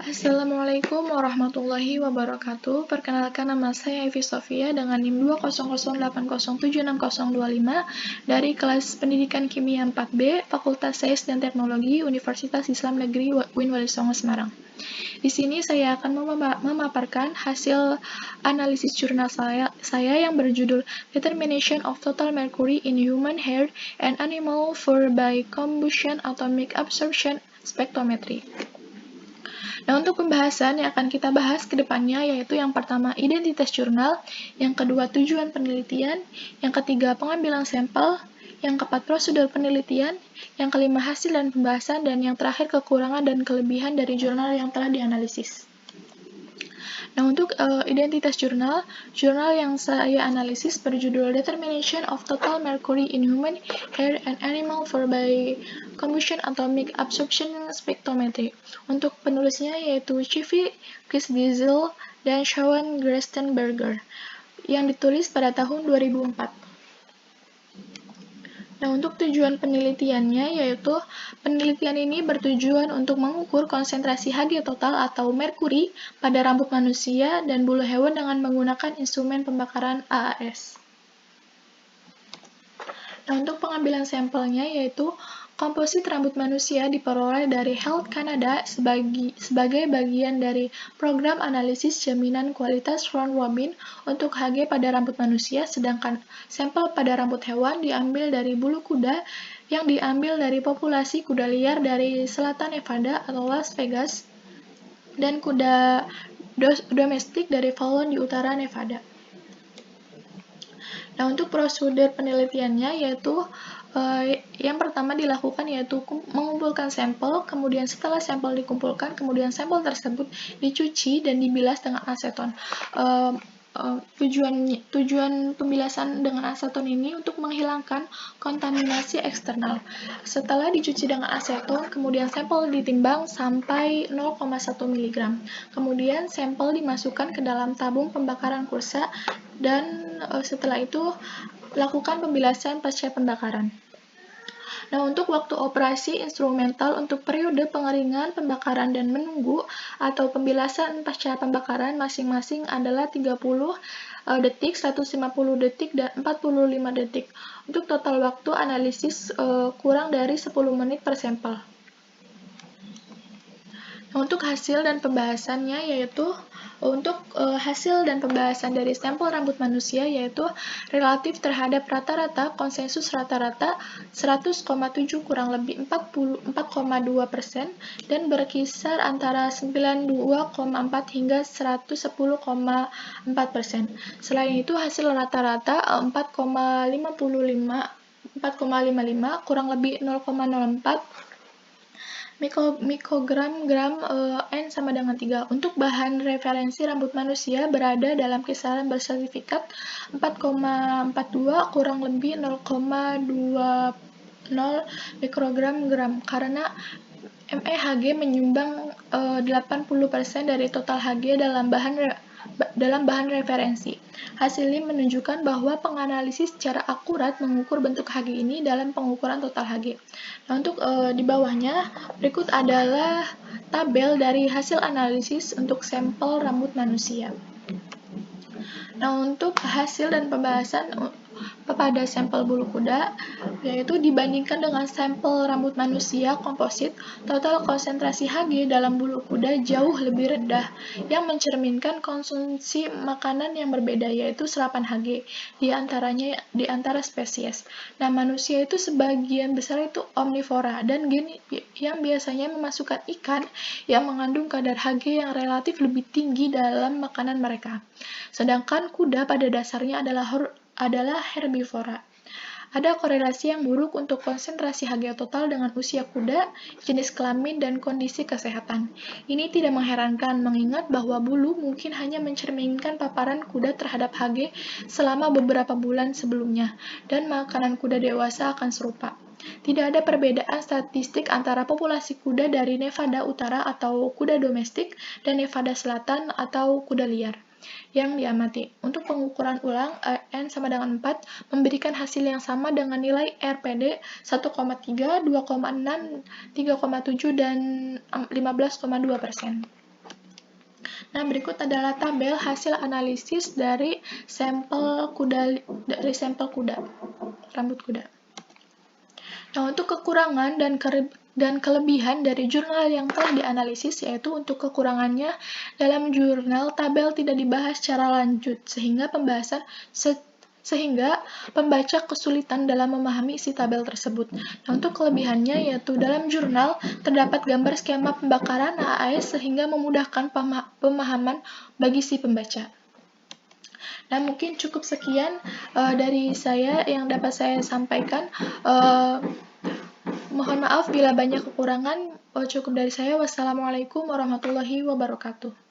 Assalamualaikum warahmatullahi wabarakatuh. Perkenalkan, nama saya Evi Sofia dengan NIM 20080766025 dari kelas Pendidikan Kimia 4B, Fakultas Sains dan Teknologi, Universitas Islam Negeri UIN Walisongo Semarang. Di sini saya akan memaparkan hasil analisis jurnal saya yang berjudul Determination of Total Mercury in Human Hair and Animal Fur by Combustion Atomic Absorption Spectrometry. Nah, untuk pembahasan yang akan kita bahas ke depannya yaitu yang pertama identitas jurnal, yang kedua tujuan penelitian, yang ketiga pengambilan sampel, yang keempat prosedur penelitian, yang kelima hasil dan pembahasan, dan yang terakhir kekurangan dan kelebihan dari jurnal yang telah dianalisis. Nah, untuk identitas jurnal yang saya analisis berjudul Determination of Total Mercury in Human Hair and Animal Fur by Combustion Atomic Absorption Spectrometry. Untuk penulisnya yaitu Chevy Chris Diesel dan Shawn Grestenberger, yang ditulis pada tahun 2004. Nah, untuk tujuan penelitiannya yaitu penelitian ini bertujuan untuk mengukur konsentrasi Hg total atau merkuri pada rambut manusia dan bulu hewan dengan menggunakan instrumen pembakaran AAS. Nah, untuk pengambilan sampelnya yaitu komposit rambut manusia diperoleh dari Health Canada sebagai bagian dari program analisis jaminan kualitas round robin untuk Hg pada rambut manusia, sedangkan sampel pada rambut hewan diambil dari bulu kuda yang diambil dari populasi kuda liar dari selatan Nevada atau Las Vegas dan kuda domestik dari Fallon di utara Nevada. Nah, untuk prosedur penelitiannya yaitu yang pertama dilakukan yaitu mengumpulkan sampel, kemudian setelah sampel dikumpulkan, kemudian sampel tersebut dicuci dan dibilas dengan aseton. Tujuan pembilasan dengan aseton ini untuk menghilangkan kontaminasi eksternal. Setelah dicuci dengan aseton, kemudian sampel ditimbang sampai 0,1 mg. Kemudian sampel dimasukkan ke dalam tabung pembakaran kursa dan setelah itu lakukan pembilasan pasca pembakaran. Nah, untuk waktu operasi instrumental untuk periode pengeringan, pembakaran, dan menunggu atau pembilasan pasca pembakaran masing-masing adalah 30 detik, 150 detik, dan 45 detik. Untuk total waktu analisis kurang dari 10 menit per sampel. Nah, untuk hasil dan pembahasannya yaitu untuk hasil dan pembahasan dari sampel rambut manusia yaitu relatif terhadap rata-rata konsensus rata-rata 100,7 kurang lebih 4,2% dan berkisar antara 92,4 hingga 110,4%. Selain itu hasil rata-rata 4,55 kurang lebih 0,04 mikrogram N sama dengan 3. Untuk bahan referensi rambut manusia berada dalam kisaran bersertifikat 4,42 kurang lebih 0,20 mikrogram karena MEHG menyumbang 80% dari total Hg dalam bahan referensi. Hasil ini menunjukkan bahwa penganalisis secara akurat mengukur bentuk Hg ini dalam pengukuran total Hg. Nah, untuk di bawahnya berikut adalah tabel dari hasil analisis untuk sampel rambut manusia. Nah, untuk hasil dan pembahasan pada sampel bulu kuda, yaitu dibandingkan dengan sampel rambut manusia komposit, total konsentrasi Hg dalam bulu kuda jauh lebih rendah, yang mencerminkan konsumsi makanan yang berbeda, yaitu serapan Hg, di antara spesies. Nah, manusia itu sebagian besar itu omnivora, dan yang biasanya memasukkan ikan yang mengandung kadar Hg yang relatif lebih tinggi dalam makanan mereka. Sedangkan kuda pada dasarnya adalah herbivora. Ada korelasi yang buruk untuk konsentrasi Hg total dengan usia kuda, jenis kelamin, dan kondisi kesehatan. Ini tidak mengherankan mengingat bahwa bulu mungkin hanya mencerminkan paparan kuda terhadap Hg selama beberapa bulan sebelumnya, dan makanan kuda dewasa akan serupa. Tidak ada perbedaan statistik antara populasi kuda dari Nevada Utara atau kuda domestik dan Nevada Selatan atau kuda liar yang diamati. Untuk pengukuran ulang, N sama dengan 4 memberikan hasil yang sama dengan nilai RPD 1,3, 2,6, 3,7, dan 15,2%. Nah, berikut adalah tabel hasil analisis dari sampel rambut kuda. Nah, untuk kekurangan dan kelebihan dari jurnal yang telah dianalisis, yaitu untuk kekurangannya, dalam jurnal tabel tidak dibahas secara lanjut, sehingga pembaca kesulitan dalam memahami isi tabel tersebut. Nah, untuk kelebihannya, yaitu dalam jurnal terdapat gambar skema pembakaran AAS sehingga memudahkan pemahaman bagi si pembaca. Nah, mungkin cukup sekian dari saya yang dapat saya sampaikan. Mohon maaf bila banyak kekurangan. Cukup dari saya. Wassalamualaikum warahmatullahi wabarakatuh.